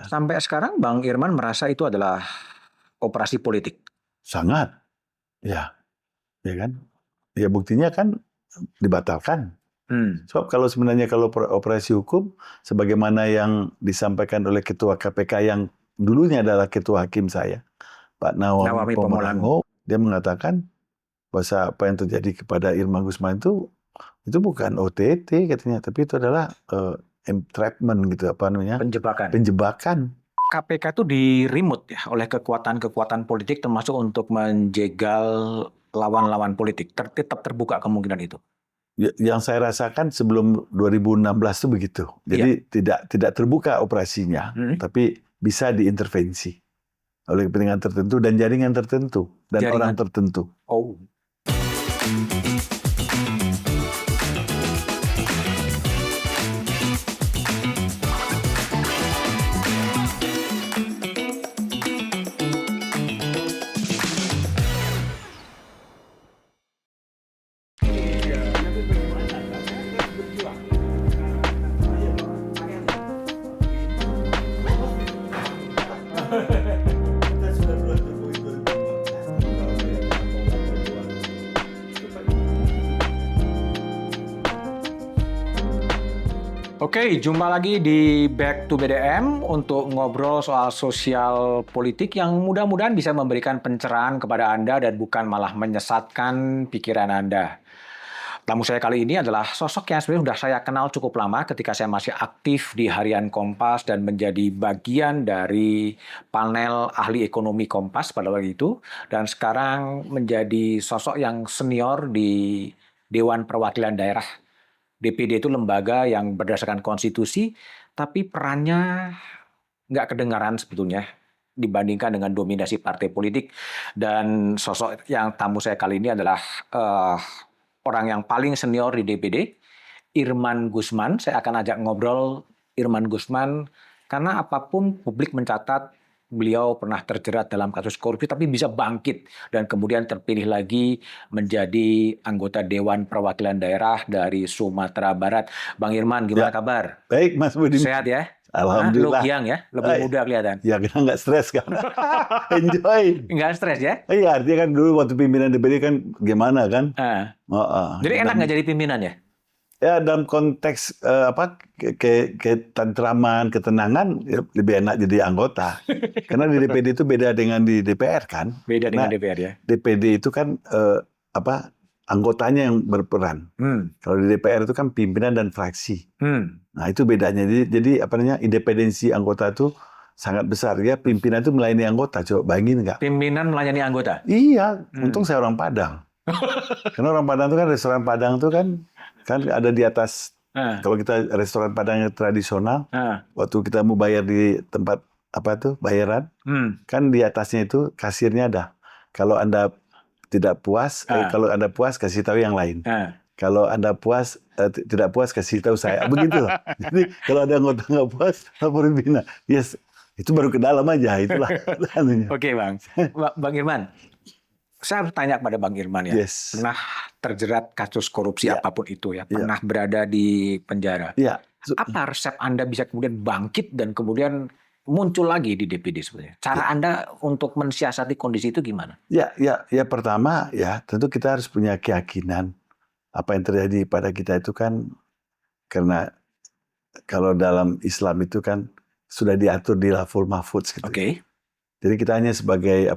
Sampai sekarang Bang Irman merasa itu adalah operasi politik. Sangat, ya kan? Ya buktinya kan dibatalkan. Sebab kalau sebenarnya kalau operasi hukum, sebagaimana yang disampaikan oleh Ketua KPK yang dulunya adalah Ketua Hakim saya, Pak Nawawi Pomolango, dia mengatakan bahwa apa yang terjadi kepada Irman Gusman itu bukan OTT katanya, tapi itu adalah entrapment gitu, apa namanya? Penjebakan. KPK itu dirimut ya oleh kekuatan-kekuatan politik termasuk untuk menjegal lawan-lawan politik. Tetap terbuka kemungkinan itu. Yang saya rasakan sebelum 2016 itu begitu. Jadi tidak terbuka operasinya, tapi bisa diintervensi oleh kepentingan tertentu dan jaringan tertentu dan orang tertentu. Oh. Oke, jumpa lagi di Back to BDM untuk ngobrol soal sosial politik yang mudah-mudahan bisa memberikan pencerahan kepada Anda dan bukan malah menyesatkan pikiran Anda. Tamu saya kali ini adalah sosok yang sebenarnya sudah saya kenal cukup lama ketika saya masih aktif di Harian Kompas dan menjadi bagian dari panel ahli ekonomi Kompas pada waktu itu. Dan sekarang menjadi sosok yang senior di Dewan Perwakilan Daerah. DPD itu lembaga yang berdasarkan konstitusi, tapi perannya nggak kedengaran sebetulnya dibandingkan dengan dominasi partai politik. Dan sosok yang tamu saya kali ini adalah orang yang paling senior di DPD, Irman Gusman. Saya akan ajak ngobrol Irman Gusman karena apapun publik mencatat beliau pernah terjerat dalam kasus korupsi tapi bisa bangkit dan kemudian terpilih lagi menjadi anggota Dewan Perwakilan Daerah dari Sumatera Barat. Bang Irman, gimana kabar? Baik, Mas Budi. Sehat ya? Alhamdulillah. Lu giang ya? Lebih muda kelihatan. Ya, kita nggak stres kan. Enjoy. Nggak stres ya? Iya, artinya kan dulu waktu pimpinan DPD kan gimana kan? Jadi enak nggak jadi pimpinan ya? Ya dalam konteks ketentraman, ketenangan ya, lebih enak jadi anggota. Karena di DPD itu beda dengan di DPR kan? Beda dengan DPR ya. DPD itu kan anggotanya yang berperan. Kalau di DPR itu kan pimpinan dan fraksi. Nah itu bedanya. Jadi apa namanya independensi anggota itu sangat besar. Ya pimpinan itu melayani anggota. Coba bayangin nggak? Pimpinan melayani anggota? Iya. Untung saya orang Padang. Karena orang Padang itu kan restoran Padang itu kan ada di atas. Kalau kita restoran Padang yang tradisional, waktu kita mau bayar di tempat bayaran, kan di atasnya itu kasirnya ada. Kalau Anda tidak puas, kalau Anda puas kasih tahu yang lain. Kalau Anda puas, tidak puas kasih tahu saya. Begitu. Jadi kalau ada anggota nggak puas, laporin pimpinan. Yes, itu baru ke dalam aja. Itulah. Oke, Bang. Bang Irman. Saya harus tanya kepada Bang Irman ya, pernah terjerat kasus korupsi apapun itu ya, pernah berada di penjara. Apa resep Anda bisa kemudian bangkit dan kemudian muncul lagi di DPD sebenarnya? Cara Anda untuk mensiasati kondisi itu gimana? Ya pertama ya tentu kita harus punya keyakinan apa yang terjadi pada kita itu kan karena kalau dalam Islam itu kan sudah diatur di Lauful Mahfudz gitu. Jadi kita hanya sebagai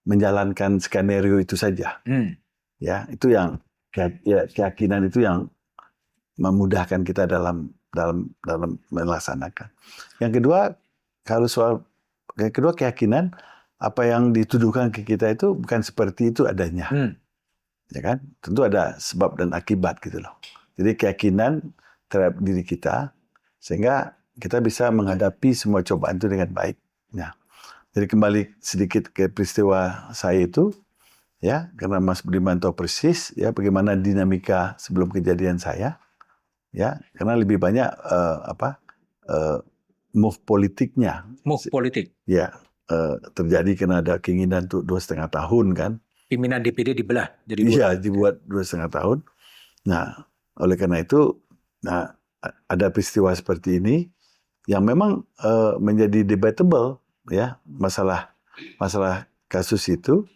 menjalankan skenario itu saja. Ya, itu yang keyakinan itu yang memudahkan kita dalam melaksanakan. Yang kedua keyakinan apa yang dituduhkan ke kita itu bukan seperti itu adanya. Ya kan? Tentu ada sebab dan akibat gitu loh. Jadi keyakinan terhadap diri kita sehingga kita bisa menghadapi semua cobaan itu dengan baik. Nah, jadi kembali sedikit ke peristiwa saya itu, ya karena Mas Budiman tahu persis ya bagaimana dinamika sebelum kejadian saya, ya karena lebih banyak move politiknya. Move politik. Ya terjadi karena ada keinginan untuk 2,5 tahun kan. Pimpinan DPD dibelah jadi dua. Iya dibuat 2,5 tahun. Nah oleh karena itu, ada peristiwa seperti ini. yang memang menjadi debatable ya masalah kasus itu.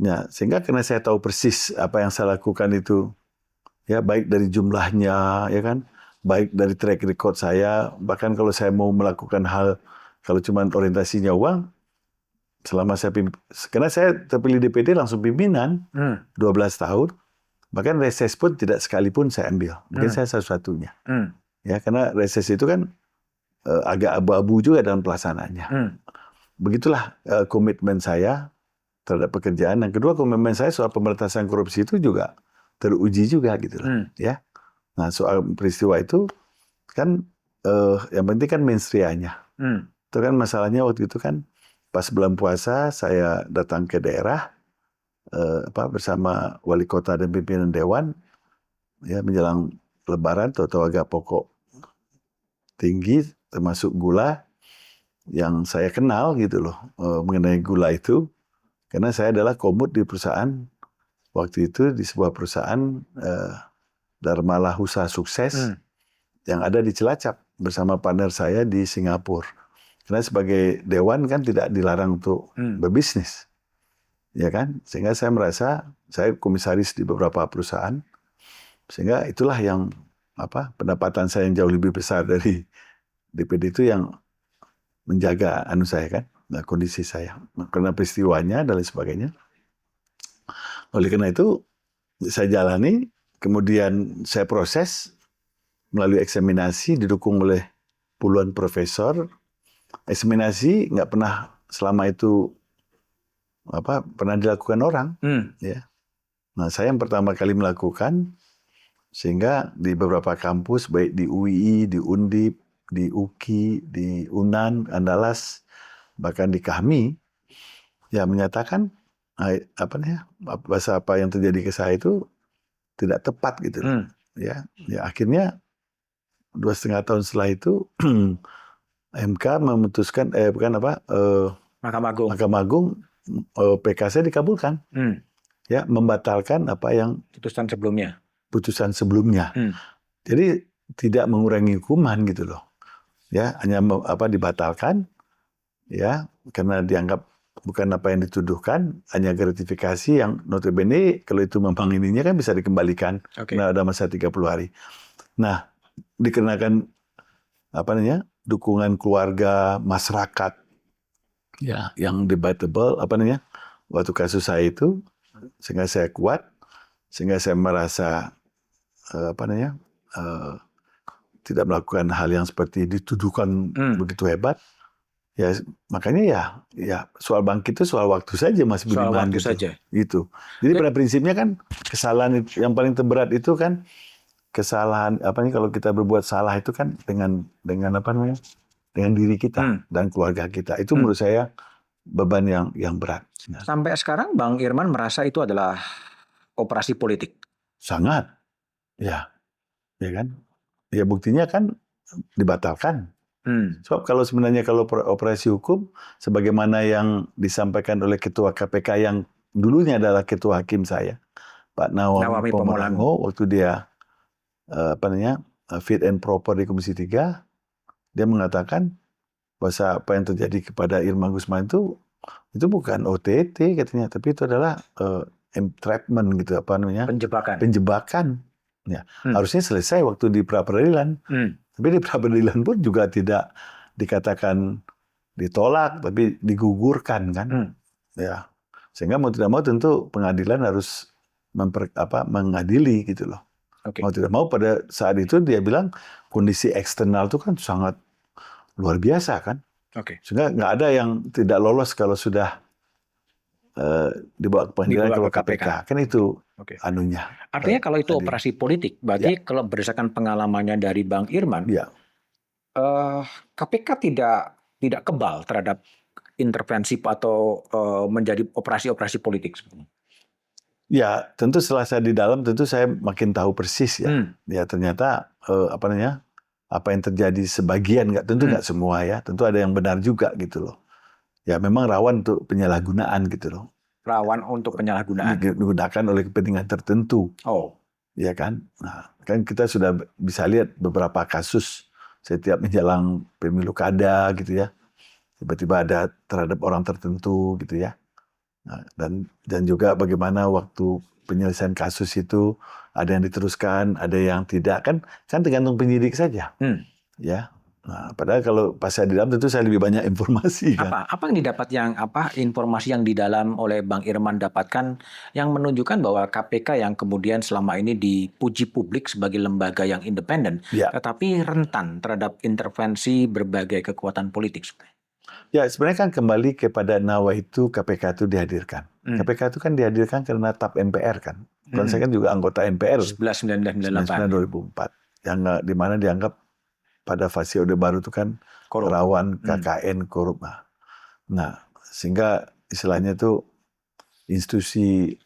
Ya, sehingga karena saya tahu persis apa yang saya lakukan itu, ya baik dari jumlahnya, ya kan, baik dari track record saya, bahkan kalau saya mau melakukan hal, kalau cuma orientasinya uang, selama karena saya terpilih DPD langsung pimpinan, 12 tahun, bahkan reses pun tidak sekalipun saya ambil, mungkin saya satu-satunya. Ya, karena reses itu kan agak abu-abu juga dalam pelaksanaannya. Begitulah komitmen saya terhadap pekerjaan. Yang kedua, komitmen saya soal pemberantasan korupsi itu juga teruji juga gitu loh. Ya. Nah, soal peristiwa itu kan yang penting kan mensrianya. Itu kan masalahnya waktu itu kan pas bulan puasa saya datang ke daerah bersama wali kota dan pimpinan dewan ya menjelang lebaran atau agak pokok tinggi termasuk gula yang saya kenal gitu loh mengenai gula itu. Karena saya adalah komut di perusahaan, waktu itu di sebuah perusahaan Dharma Husa Sukses yang ada di Cilacap bersama partner saya di Singapura. Karena sebagai dewan kan tidak dilarang untuk berbisnis. Ya kan? Sehingga saya merasa, saya komisaris di beberapa perusahaan, sehingga itulah yang pendapatan saya yang jauh lebih besar dari DPD itu yang menjaga saya kan. Nah, kondisi saya karena peristiwanya dan lain sebagainya. Oleh karena itu saya jalani, kemudian saya proses melalui eksaminasi didukung oleh puluhan profesor. Eksaminasi nggak pernah selama itu pernah dilakukan orang. Ya. Nah, saya yang pertama kali melakukan, sehingga di beberapa kampus baik di UII, di Undip, di UKI, di UNAN, Andalas, bahkan di kami, ya menyatakan apa yang terjadi ke saya itu tidak tepat gitu. Ya akhirnya 2,5 tahun setelah itu MK memutuskan Mahkamah Agung PK saya dikabulkan. Ya, membatalkan apa yang putusan sebelumnya. Jadi tidak mengurangi hukuman gitu loh. Ya, hanya dibatalkan. Ya, karena dianggap bukan apa yang dituduhkan, hanya gratifikasi yang notabene kalau itu memang ininya kan bisa dikembalikan karena ada masa 30 hari. Nah, dikenakan dukungan keluarga, masyarakat ya yang debatable waktu kasus saya itu, sehingga saya kuat, sehingga saya merasa tidak melakukan hal yang seperti dituduhkan begitu hebat. Ya makanya ya soal bangkit itu soal waktu saja Mas Budiman. Soal waktu gitu. saja. Gitu. Jadi pada prinsipnya kan kesalahan yang paling terberat itu kan kesalahan kalau kita berbuat salah itu kan dengan diri kita dan keluarga kita. Itu menurut saya beban yang berat. Sampai sekarang Bang Irman merasa itu adalah operasi politik. Sangat. Ya kan. Ya buktinya kan dibatalkan. Sebab kalau sebenarnya kalau operasi hukum sebagaimana yang disampaikan oleh Ketua KPK yang dulunya adalah Ketua Hakim saya, Pak Nawami Pomolango, waktu dia fit and proper di Komisi 3, dia mengatakan bahwa apa yang terjadi kepada Irman Gusman itu bukan OTT katanya, tapi itu adalah entrapment gitu penjebakan. Ya, harusnya selesai waktu di pra peradilan. Tapi di pra peradilan pun juga tidak dikatakan ditolak, tapi digugurkan kan. Ya, sehingga mau tidak mau tentu pengadilan harus mengadili gitu loh. Mau tidak mau pada saat itu dia bilang kondisi eksternal itu kan sangat luar biasa kan. Sehingga nggak ada yang tidak lolos kalau sudah dibawa ke pengadilan ke KPK. Kan itu anunya. Artinya kalau itu operasi politik, berarti kalau berdasarkan pengalamannya dari Bang Irman, KPK tidak kebal terhadap intervensi atau menjadi operasi-operasi politik sebenarnya. Ya, tentu setelah saya di dalam, tentu saya makin tahu persis ya. Ya ternyata apa yang terjadi sebagian, tentu nggak semua ya. Tentu ada yang benar juga gitu loh. Ya memang rawan untuk penyalahgunaan gitu loh. Rawan untuk penyalahgunaan. Digunakan oleh kepentingan tertentu. Oh. Ya kan? Nah, kan kita sudah bisa lihat beberapa kasus setiap menjelang pemilu kada gitu ya, tiba-tiba ada terhadap orang tertentu gitu ya. Nah, dan juga bagaimana waktu penyelesaian kasus itu ada yang diteruskan, ada yang tidak, kan tergantung penyidik saja. Ya. Nah, padahal kalau pas saya di dalam tentu saya lebih banyak informasi kan. Apa yang didapat informasi yang di dalam oleh Bang Irman dapatkan yang menunjukkan bahwa KPK yang kemudian selama ini dipuji publik sebagai lembaga yang independen, tetapi rentan terhadap intervensi berbagai kekuatan politik sebenarnya. Ya, sebenarnya kan kembali kepada nawaitu KPK itu dihadirkan. KPK itu kan dihadirkan karena TAP MPR kan. Saya kan juga anggota MPR 1998 2004 yang di mana dianggap pada fase Orde Baru itu kan rawan KKN korup. Nah, sehingga istilahnya itu institusi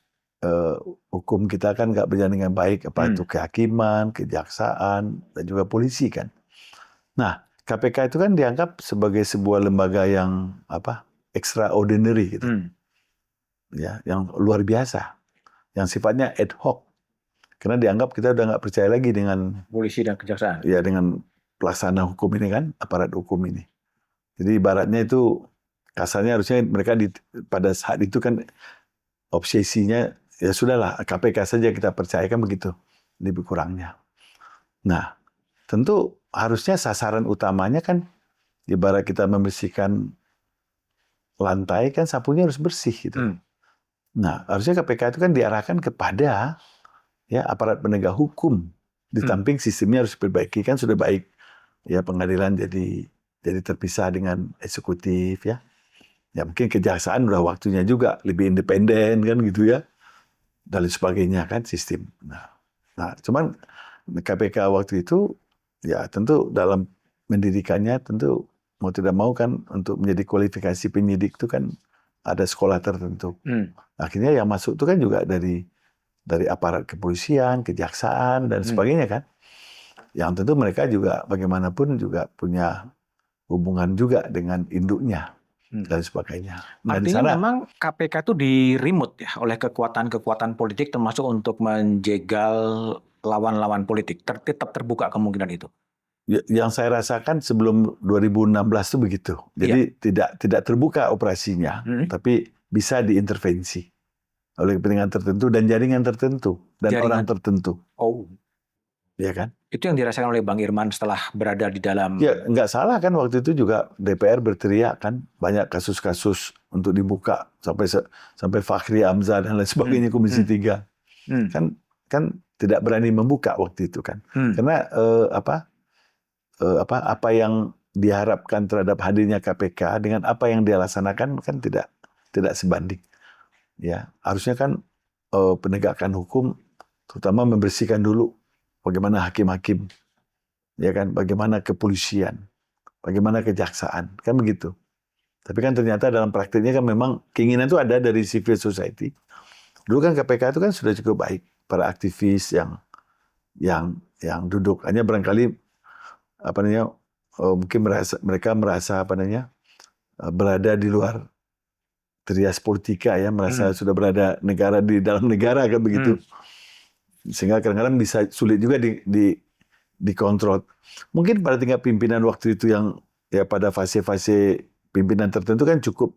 hukum kita kan nggak berjalan dengan baik, apa itu kehakiman, kejaksaan, dan juga polisi kan. Nah, KPK itu kan dianggap sebagai sebuah lembaga yang extraordinary gitu. Ya, yang luar biasa. Yang sifatnya ad hoc. Karena dianggap kita udah nggak percaya lagi dengan polisi dan kejaksaan. Ya, dengan pelaksana hukum ini kan, aparat hukum ini. Jadi ibaratnya itu kasarnya harusnya mereka pada saat itu kan obsesinya ya sudahlah KPK saja kita percayakan begitu, lebih kurangnya. Nah, tentu harusnya sasaran utamanya kan ibarat kita membersihkan lantai kan sapunya harus bersih gitu. Nah, harusnya KPK itu kan diarahkan kepada ya aparat penegak hukum. Di samping sistemnya harus diperbaiki, kan sudah baik. Ya pengadilan jadi terpisah dengan eksekutif ya. Ya mungkin kejaksaan udah waktunya juga lebih independen kan gitu ya. Dan lain sebagainya kan sistem. Nah, cuman KPK waktu itu ya tentu dalam mendirikannya tentu mau tidak mau kan untuk menjadi kualifikasi penyidik itu kan ada sekolah tertentu. Akhirnya yang masuk itu kan juga dari aparat kepolisian, kejaksaan dan sebagainya kan. Yang tentu mereka juga bagaimanapun juga punya hubungan juga dengan induknya dan sebagainya. Nah, artinya memang KPK itu dirimut ya oleh kekuatan-kekuatan politik termasuk untuk menjegal lawan-lawan politik. Tetap terbuka kemungkinan itu. Yang saya rasakan sebelum 2016 itu begitu. Jadi tidak terbuka operasinya, tapi bisa diintervensi oleh kepentingan tertentu dan jaringan tertentu dan orang tertentu. Ya kan? Itu yang dirasakan oleh Bang Irman setelah berada di dalam. Ya nggak salah kan waktu itu juga DPR berteriak kan banyak kasus-kasus untuk dibuka sampai Fachri Hamzah dan lain sebagainya Komisi 3 kan tidak berani membuka waktu itu kan karena apa yang diharapkan terhadap hadirnya KPK dengan apa yang dia laksanakan kan tidak sebanding. Ya harusnya kan penegakan hukum terutama membersihkan dulu bagaimana hakim-hakim, ya kan, bagaimana kepolisian, bagaimana kejaksaan, kan begitu. Tapi kan ternyata dalam praktiknya kan memang keinginan itu ada dari civil society. Dulu kan KPK itu kan sudah cukup baik, para aktivis yang duduk, hanya barangkali mungkin mereka merasa berada di luar trias politika ya, merasa sudah berada di dalam negara kan begitu. Sehingga kadang-kadang bisa sulit juga dikontrol. Mungkin pada tingkat pimpinan waktu itu yang ya pada fase-fase pimpinan tertentu kan cukup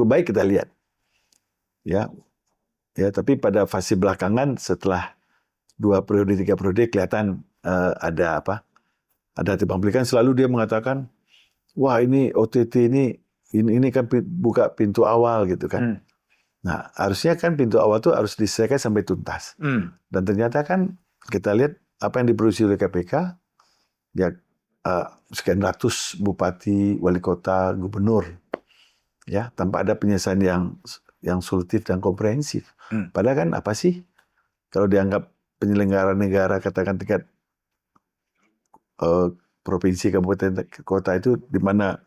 baik kita lihat. Ya, tapi pada fase belakangan setelah 2 periode 3 periode kelihatan ada timbang balik kan selalu dia mengatakan wah ini OTT ini kan buka pintu awal gitu kan. Nah, harusnya kan pintu awal itu harus diselesaikan sampai tuntas. Dan ternyata kan kita lihat apa yang diproduksi oleh KPK, ya sekian ratus bupati, wali kota, gubernur, ya tanpa ada penyelesaian yang solutif dan komprehensif. Padahal kan apa sih kalau dianggap penyelenggara negara katakan tingkat provinsi, kabupaten, kota itu di mana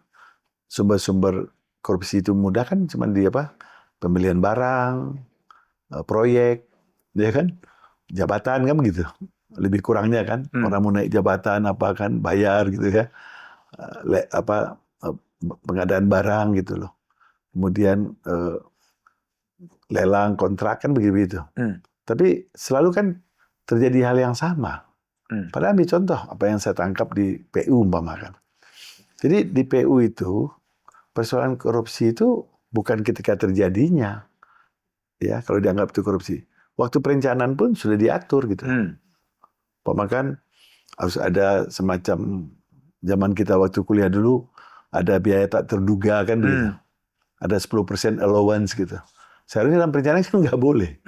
sumber-sumber korupsi itu mudah kan cuma di pembelian barang, proyek, ya kan, jabatan kan begitu. Lebih kurangnya kan orang mau naik jabatan apa kan bayar gitu ya, pengadaan barang gitu loh. Kemudian lelang kontrak kan begitu. Tapi selalu kan terjadi hal yang sama. Padahal ambil contoh apa yang saya tangkap di PU umpamakan. Jadi di PU itu persoalan korupsi itu bukan ketika terjadinya, ya kalau dianggap itu korupsi. Waktu perencanaan pun sudah diatur gitu. Umpamakan harus ada semacam zaman kita waktu kuliah dulu ada biaya tak terduga kan begitu. Ada 10% allowance gitu. Seharusnya dalam perencanaan itu nggak boleh.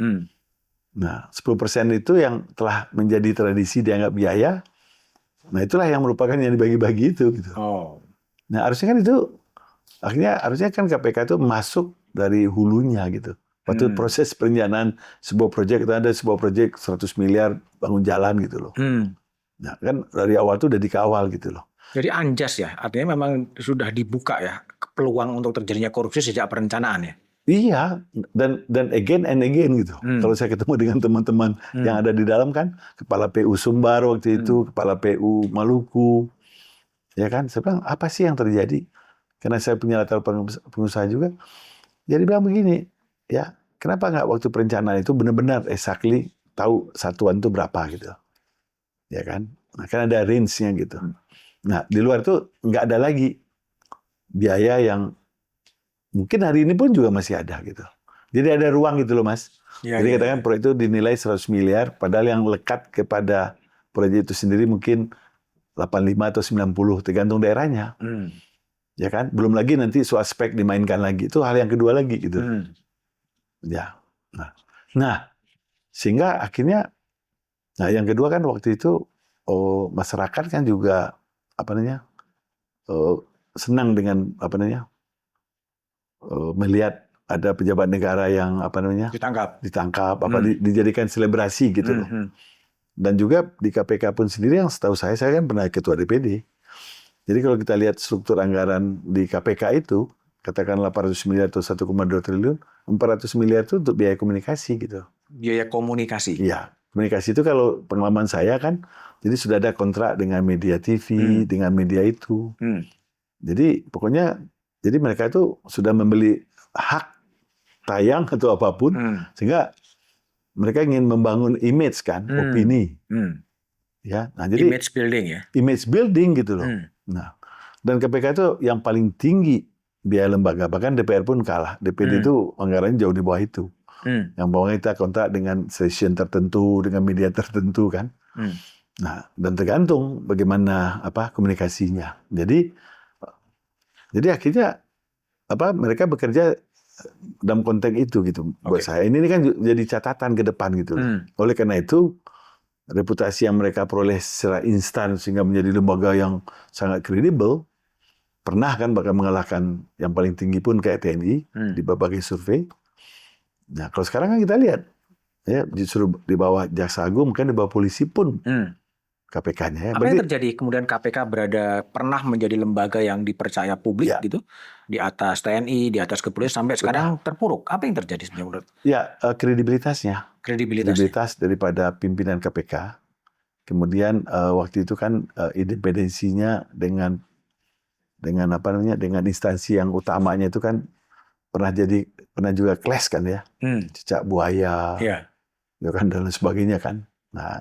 Nah, 10% itu yang telah menjadi tradisi dianggap biaya. Nah, itulah yang merupakan yang dibagi-bagi itu gitu. Nah, harusnya kan itu harusnya kan KPK itu masuk dari hulunya gitu. Waktu proses perencanaan sebuah proyek itu ada sebuah proyek 100 miliar bangun jalan gitu loh. Nah, kan dari awal itu udah dikawal gitu loh. Jadi anjas ya, artinya memang sudah dibuka ya peluang untuk terjadinya korupsi sejak perencanaan ya. Iya, dan again and again gitu. Kalau saya ketemu dengan teman-teman yang ada di dalam kan, kepala PU Sumbar waktu itu, kepala PU Maluku, ya kan, saya bilang apa sih yang terjadi? Karena saya punya latar pengusaha juga. Jadi bilang begini, ya kenapa nggak waktu perencanaan itu benar-benar exactly tahu satuan itu berapa gitu, ya kan? Nah, kan ada range-nya gitu. Nah di luar itu nggak ada lagi biaya yang mungkin hari ini pun juga masih ada gitu. Jadi ada ruang gitu loh Mas. Jadi katakan proyek itu dinilai 100 miliar, padahal yang lekat kepada proyek itu sendiri mungkin 85 atau 90, tergantung daerahnya. Ya kan? Belum lagi nanti suspek dimainkan lagi. Itu hal yang kedua lagi gitu. Ya. Nah, sehingga akhirnya, nah yang kedua kan waktu itu masyarakat kan juga senang dengan melihat ada pejabat negara yang ditangkap dijadikan selebrasi gitu loh. Dan juga di KPK pun sendiri yang setahu saya kan pernah ketua DPD. Jadi kalau kita lihat struktur anggaran di KPK itu, katakan 800 miliar atau 1,2 triliun, 400 miliar itu untuk biaya komunikasi gitu. Biaya komunikasi? Iya. Komunikasi itu kalau pengalaman saya kan, jadi sudah ada kontrak dengan media TV, dengan media itu. Jadi pokoknya, jadi mereka itu sudah membeli hak tayang atau apapun, sehingga mereka ingin membangun image kan, opini. Ya, nah jadi image building ya. Image building gitu loh. Nah, dan KPK itu yang paling tinggi biaya lembaga, bahkan DPR pun kalah. DPD itu anggarannya jauh di bawah itu. Yang bawahnya kita kontrak dengan stasiun tertentu, dengan media tertentu kan. Nah, dan tergantung bagaimana komunikasinya. Jadi akhirnya mereka bekerja dalam konteks itu gitu. Buat saya ini kan jadi catatan ke depan gitu. Oleh karena itu reputasi yang mereka peroleh secara instan sehingga menjadi lembaga yang sangat kredibel, pernah kan bahkan mengalahkan yang paling tinggi pun kayak TNI di berbagai survei. Nah kalau sekarang kan kita lihat ya justru di bawah Jaksa Agung, mungkin di bawah polisi pun KPK-nya. Apa yang terjadi kemudian KPK pernah menjadi lembaga yang dipercaya publik gitu, di atas TNI, di atas kepolisian sampai sekarang terpuruk. Apa yang terjadi sebenarnya menurut? Ya kredibilitasnya. Kredibilitas daripada pimpinan KPK. Kemudian waktu itu kan independensinya dengan instansi yang utamanya itu kan pernah juga clash kan ya. Cicak buaya. Ya kan dan sebagainya kan. Nah,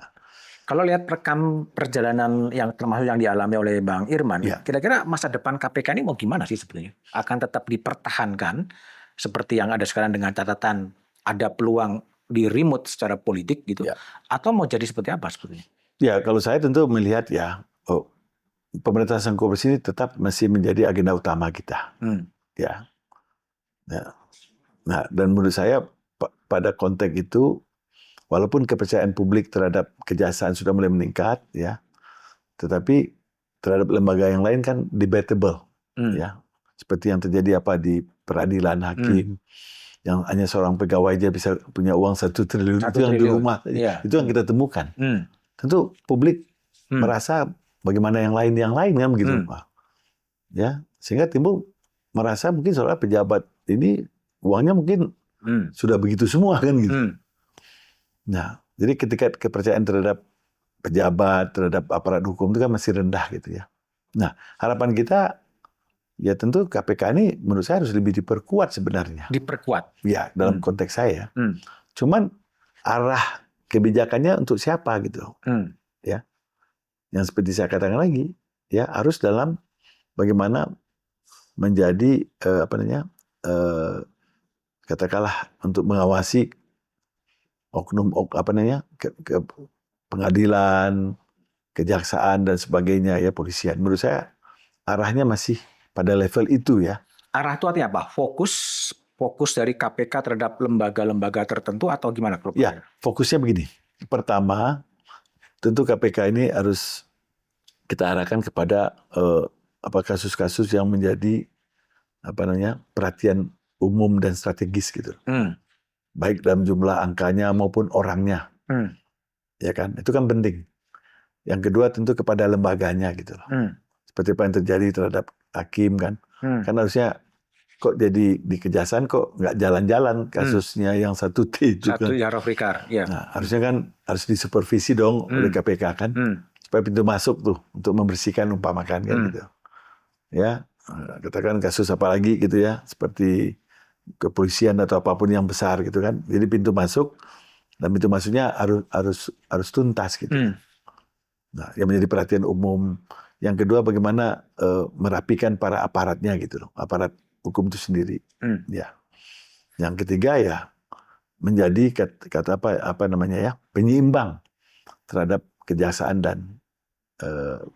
kalau lihat rekam perjalanan yang termasuk yang dialami oleh Bang Irman, kira-kira masa depan KPK ini mau gimana sih sebenarnya? Akan tetap dipertahankan seperti yang ada sekarang dengan catatan ada peluang di remote secara politik gitu, atau mau jadi seperti apa sebetulnya? Ya, kalau saya tentu melihat pemberantasan korupsi ini tetap masih menjadi agenda utama kita. Ya. Nah, dan menurut saya pada konteks itu, walaupun kepercayaan publik terhadap kejaksaan sudah mulai meningkat, ya, tetapi terhadap lembaga yang lain kan debatable, ya, seperti yang terjadi di peradilan hakim, yang hanya seorang pegawai aja bisa punya uang 1 triliun itu yang di rumah, itu yang kita temukan. Tentu publik merasa bagaimana yang lain kan begitu, ya, sehingga timbul merasa mungkin seolah pejabat ini uangnya mungkin sudah begitu semua kan gitu. Nah, jadi ketika kepercayaan terhadap pejabat, terhadap aparat hukum itu kan masih rendah gitu ya. Nah, harapan kita ya tentu KPK ini menurut saya harus lebih diperkuat sebenarnya. Diperkuat? Ya, dalam konteks saya. Cuman arah kebijakannya untuk siapa gitu. Ya. yang seperti saya katakan lagi, ya harus dalam bagaimana menjadi katakanlah untuk mengawasi oknum pengadilan, kejaksaan dan sebagainya ya, polisian. Menurut saya arahnya masih pada level itu ya. Arah itu artinya apa? Fokus dari KPK terhadap lembaga-lembaga tertentu atau gimana? Ya, fokusnya begini. Pertama, tentu KPK ini harus kita arahkan kepada kasus-kasus yang menjadi perhatian umum dan strategis gitu. Baik dalam jumlah angkanya maupun orangnya. Ya kan? Itu kan penting. Yang kedua tentu kepada lembaganya gitu loh. Seperti apa yang terjadi terhadap hakim kan. Kan harusnya kok jadi di Kejaksaan kok nggak jalan-jalan kasusnya yang 1T itu kan. Satu ya Rofikar. Ya. Nah, harusnya kan harus disupervisi dong oleh KPK kan. Supaya pintu masuk tuh untuk membersihkan umpamakan kan gitu. Ya, katakan kasus apa lagi gitu ya, seperti kepolisian atau apapun yang besar gitu kan. Jadi pintu masuk, dan pintu masuknya harus tuntas gitu. Nah, yang menjadi perhatian umum. Yang kedua bagaimana merapikan para aparatnya gitu loh, aparat hukum itu sendiri. Ya. Yang ketiga ya menjadi penyeimbang terhadap kejaksaan dan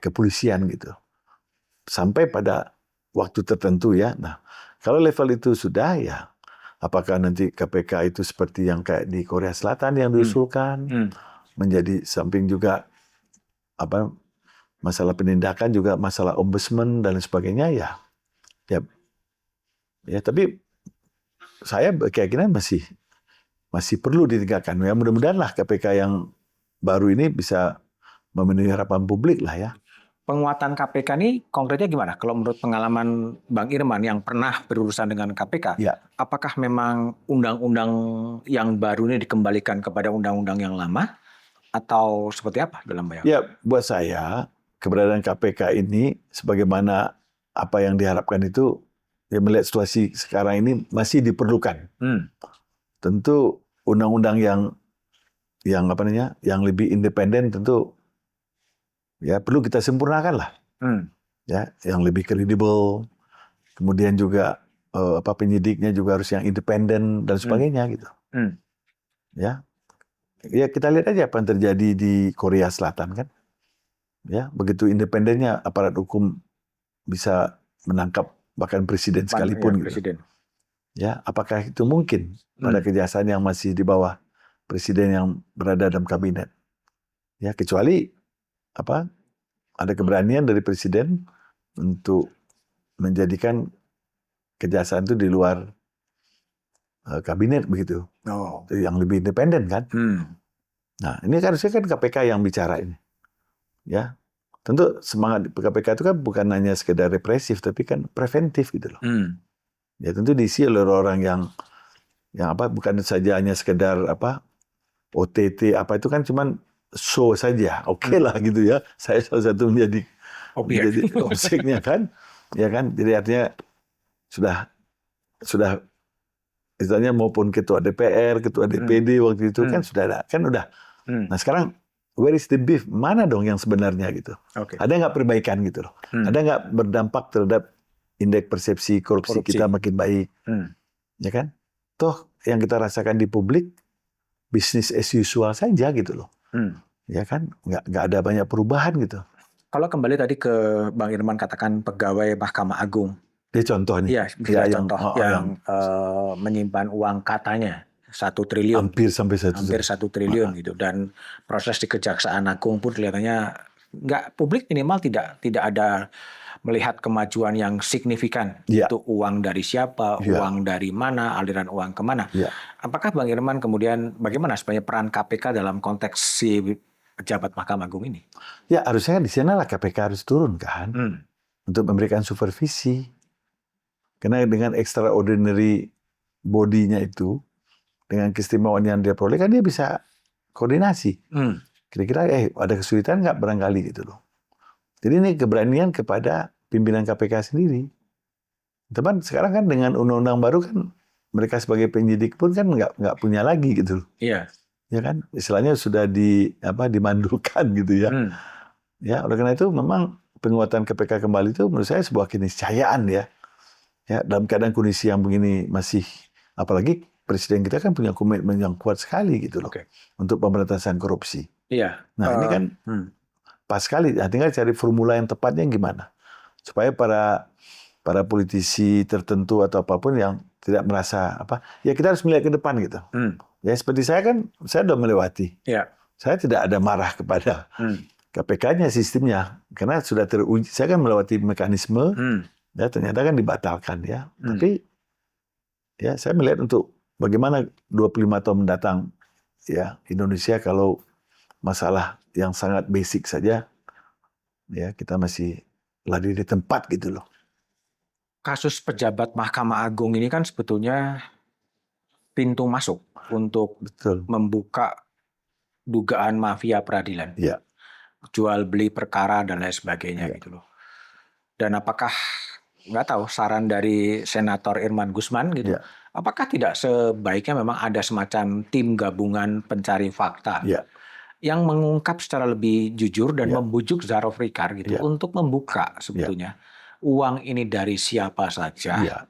kepolisian gitu. Sampai pada waktu tertentu ya. Nah, kalau level itu sudah ya, apakah nanti KPK itu seperti yang kayak di Korea Selatan yang diusulkan, menjadi samping juga masalah penindakan juga masalah ombudsman dan sebagainya ya. Tapi saya berkeyakinan masih perlu ditingkatkan. Ya mudah-mudahan lah KPK yang baru ini bisa memenuhi harapan publik lah ya. Penguatan KPK ini konkretnya gimana? Kalau menurut pengalaman Bang Irman yang pernah berurusan dengan KPK, apakah memang undang-undang yang baru ini dikembalikan kepada undang-undang yang lama atau seperti apa dalam bayangan? Ya, buat saya keberadaan KPK ini sebagaimana apa yang diharapkan itu ya melihat situasi sekarang ini masih diperlukan. Tentu undang-undang yang lebih independen tentu ya perlu kita sempurnakan lah. Ya, yang lebih kredibel. Kemudian juga penyidiknya juga harus yang independen dan sebagainya gitu. Ya. Ya kita lihat aja apa yang terjadi di Korea Selatan kan. Ya, begitu independennya aparat hukum bisa menangkap bahkan presiden sekalipun gitu. Presiden. Ya, apakah itu mungkin pada kejaksaan yang masih di bawah presiden yang berada dalam kabinet? Ya, kecuali ada keberanian dari presiden untuk menjadikan kejaksaan itu di luar kabinet begitu. Yang lebih independen kan. Nah, ini kan harusnya kan KPK yang bicara ini. Ya. Tentu semangat KPK itu kan bukan hanya sekedar represif tapi kan preventif gitu loh. Ya tentu diisi oleh orang yang bukan saja hanya sekedar OTT itu kan cuman show saja. Oke lah gitu ya. Saya salah satu menjadi objeknya kan. Ya kan. Jadi artinya sudah istilahnya maupun ketua DPR, ketua DPD waktu itu kan sudah ada. Kan udah. Nah sekarang where is the beef? Mana dong yang sebenarnya gitu? Ada nggak perbaikan gitu loh? Ada nggak berdampak terhadap indeks persepsi korupsi kita makin baik? Ya kan? Toh yang kita rasakan di publik bisnis as usual saja gitu loh. Ya kan? Nggak ada banyak perubahan gitu. Kalau kembali tadi ke Bang Irman katakan pegawai Mahkamah Agung. Dia contoh nih. Iya, contoh yang menyimpan uang katanya 1 triliun. Hampir sampai 1 triliun gitu. Dan proses di Kejaksaan Agung pun kelihatannya publik minimal tidak ada melihat kemajuan yang signifikan. Itu uang dari siapa, uang dari mana, aliran uang kemana. Apakah Bang Irman kemudian bagaimana sebenarnya peran KPK dalam konteks si pejabat Mahkamah Agung ini? Ya harusnya di sana lah KPK harus turun kan. Untuk memberikan supervisi. Karena dengan extraordinary body-nya itu, dengan keistimewaan yang dia peroleh kan dia bisa koordinasi. Kira-kira ada kesulitan nggak barangkali gitu loh. Jadi ini keberanian kepada pimpinan KPK sendiri. Teman sekarang kan dengan undang-undang baru kan mereka sebagai penyidik pun kan nggak punya lagi gitu loh. Iya. Ya kan istilahnya sudah dimandulkan gitu ya. Ya, oleh karena itu memang penguatan KPK kembali itu menurut saya sebuah keniscayaan ya. Ya, dalam keadaan kondisi yang begini masih, apalagi presiden kita kan punya komitmen yang kuat sekali gitu loh untuk pemberantasan korupsi. Iya. Nah, ini kan pas sekali. Nah, tinggal cari formula yang tepatnya yang gimana supaya para politisi tertentu atau apapun yang tidak merasa apa, ya kita harus melihat ke depan gitu. Ya seperti saya kan, saya sudah melewati. Saya tidak ada marah kepada KPK-nya, sistemnya, karena sudah teruji. Saya kan melewati mekanisme. Ya, ternyata kan dibatalkan ya. Tapi ya saya melihat untuk bagaimana 25 tahun mendatang ya Indonesia kalau masalah yang sangat basic saja ya kita masih lari di tempat gitu loh. Kasus pejabat Mahkamah Agung ini kan sebetulnya pintu masuk untuk membuka dugaan mafia peradilan. Ya. Jual beli perkara dan lain sebagainya gitu loh. Dan apakah nggak tahu saran dari Senator Irman Guzman gitu, apakah tidak sebaiknya memang ada semacam tim gabungan pencari fakta yang mengungkap secara lebih jujur dan membujuk Zarofrikar gitu untuk membuka sebetulnya uang ini dari siapa saja,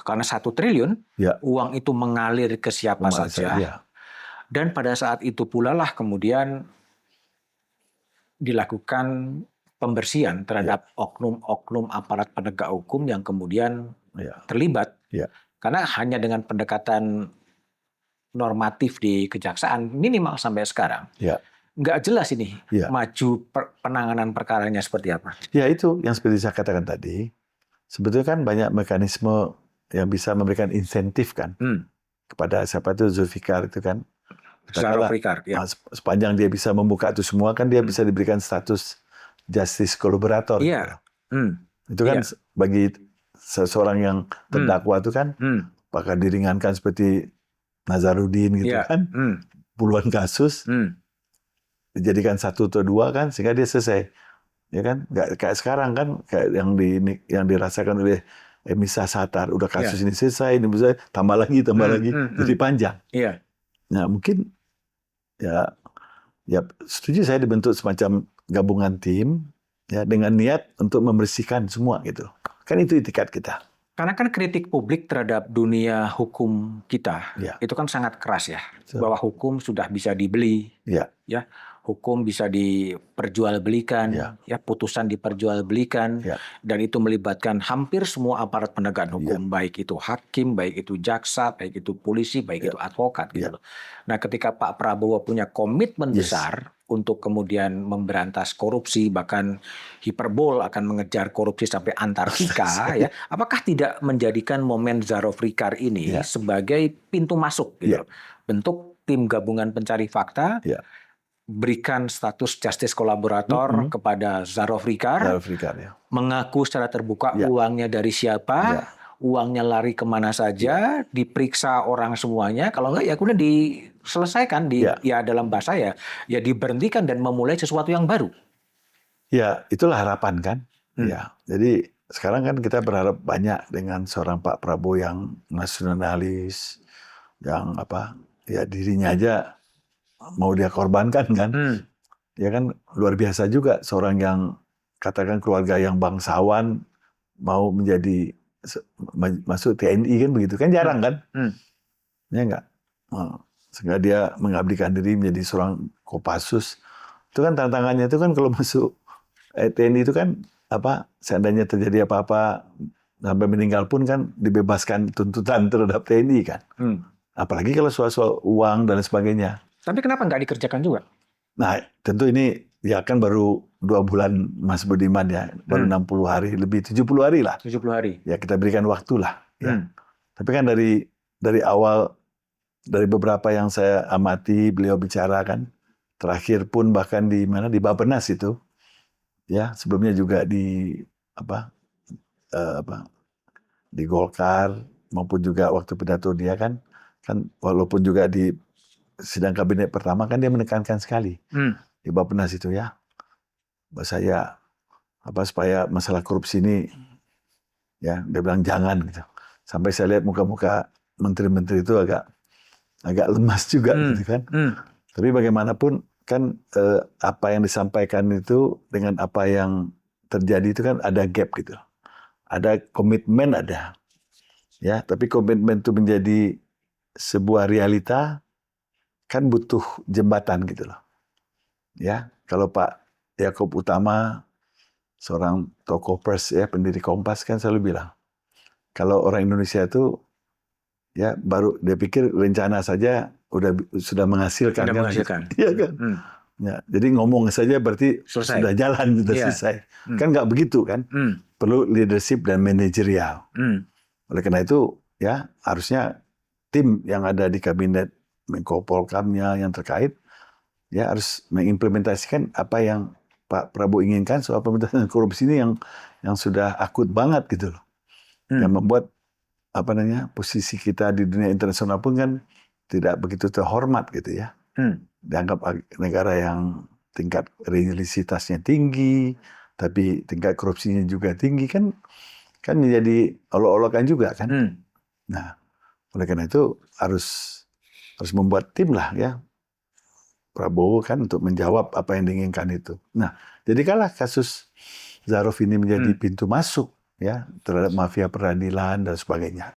karena 1 triliun uang itu mengalir ke siapa saja, dan pada saat itu pula lah kemudian dilakukan pembersihan terhadap oknum-oknum aparat penegak hukum yang kemudian terlibat. Karena hanya dengan pendekatan normatif di kejaksaan minimal sampai sekarang, nggak jelas ini maju penanganan perkaranya seperti apa. Ya itu yang seperti saya katakan tadi, sebetulnya kan banyak mekanisme yang bisa memberikan insentif kan kepada siapa itu Zulfikar itu kan. Zarofrikar, sepanjang dia bisa membuka itu semua kan dia bisa diberikan status justice collaborator. Itu kan bagi seseorang yang terdakwa itu kan apakah diringankan seperti Nazarudin gitu kan, puluhan kasus dijadikan 1 atau 2 kan sehingga dia selesai, ya kan, nggak kayak sekarang kan kayak yang dirasakan oleh Emisa Satar, udah kasus ini selesai, ini bisa tambah lagi jadi panjang. Nah mungkin ya setuju saya dibentuk semacam gabungan tim ya dengan niat untuk membersihkan semua gitu. Kan itu itikat kita. Karena kan kritik publik terhadap dunia hukum kita itu kan sangat keras ya, bahwa hukum sudah bisa dibeli, ya hukum bisa diperjualbelikan, ya putusan diperjualbelikan, dan itu melibatkan hampir semua aparat penegakan hukum, baik itu hakim, baik itu jaksa, baik itu polisi, baik itu advokat gitu loh. Nah, ketika Pak Prabowo punya komitmen besar untuk kemudian memberantas korupsi, bahkan hiperbol akan mengejar korupsi sampai Antartika, ya, apakah tidak menjadikan momen Zarofrikar ini sebagai pintu masuk gitu, bentuk tim gabungan pencari fakta, berikan status justice collaborator kepada Zarofrikar, mengaku secara terbuka uangnya dari siapa, uangnya lari kemana saja, diperiksa orang semuanya, kalau enggak ya kemudian diselesaikan, ya dalam bahasa ya diberhentikan dan memulai sesuatu yang baru. Ya, itulah harapan kan. Ya, jadi sekarang kan kita berharap banyak dengan seorang Pak Prabowo yang nasionalis, yang ya dirinya aja mau dia korbankan kan. Ya kan luar biasa juga seorang yang katakan keluarga yang bangsawan mau menjadi masuk TNI kan begitu kan jarang kan. Ya enggak. Sehingga dia mengabdikan diri menjadi seorang Kopassus. Itu kan tantangannya itu kan kalau masuk TNI itu kan seandainya terjadi apa-apa sampai meninggal pun kan dibebaskan tuntutan terhadap TNI kan. Apalagi kalau soal uang dan sebagainya. Tapi kenapa nggak dikerjakan juga? Nah, tentu ini ya kan baru 2 bulan Mas Budiman ya, baru 60 hari, lebih 70 hari lah. 70 hari. Ya kita berikan waktu lah. Ya. Tapi kan dari awal, dari beberapa yang saya amati beliau bicara kan, terakhir pun bahkan di Bappenas itu, ya sebelumnya juga di di Golkar maupun juga waktu pidato dia kan walaupun juga di sidang kabinet pertama kan dia menekankan sekali di Bappenas itu ya, saya supaya masalah korupsi ini ya dia bilang jangan gitu. Sampai saya lihat muka-muka menteri-menteri itu agak lemas juga gitu kan. Tapi bagaimanapun kan apa yang disampaikan itu dengan apa yang terjadi itu kan ada gap gitu. Ada komitmen ada. Ya, tapi komitmen itu menjadi sebuah realita kan butuh jembatan gitu loh. Ya, kalau Pak Yaakob Utama seorang tokoh pers ya, pendiri Kompas kan selalu bilang, kalau orang Indonesia itu ya baru dia pikir rencana saja sudah menghasilkan Sudah kan. menghasilkan. Iya kan? Ya, jadi ngomong saja berarti Selesai. sudah jalan, sudah selesai. Kan nggak begitu kan? Perlu leadership dan manajerial. Oleh karena itu ya harusnya tim yang ada di kabinet Menko Polkamnya yang terkait ya harus mengimplementasikan apa yang Pak Prabowo inginkan soal pemberantasan korupsi ini yang sudah akut banget gitu loh. Yang membuat posisi kita di dunia internasional pun kan tidak begitu terhormat gitu ya. Dianggap negara yang tingkat religiositasnya tinggi, tapi tingkat korupsinya juga tinggi kan menjadi olok-olokan juga kan. Nah, oleh karena itu harus membuat tim lah ya. Prabowo kan untuk menjawab apa yang diinginkan itu. Nah, jadikanlah kasus Zaruf ini menjadi pintu masuk ya terhadap mafia peradilan dan sebagainya.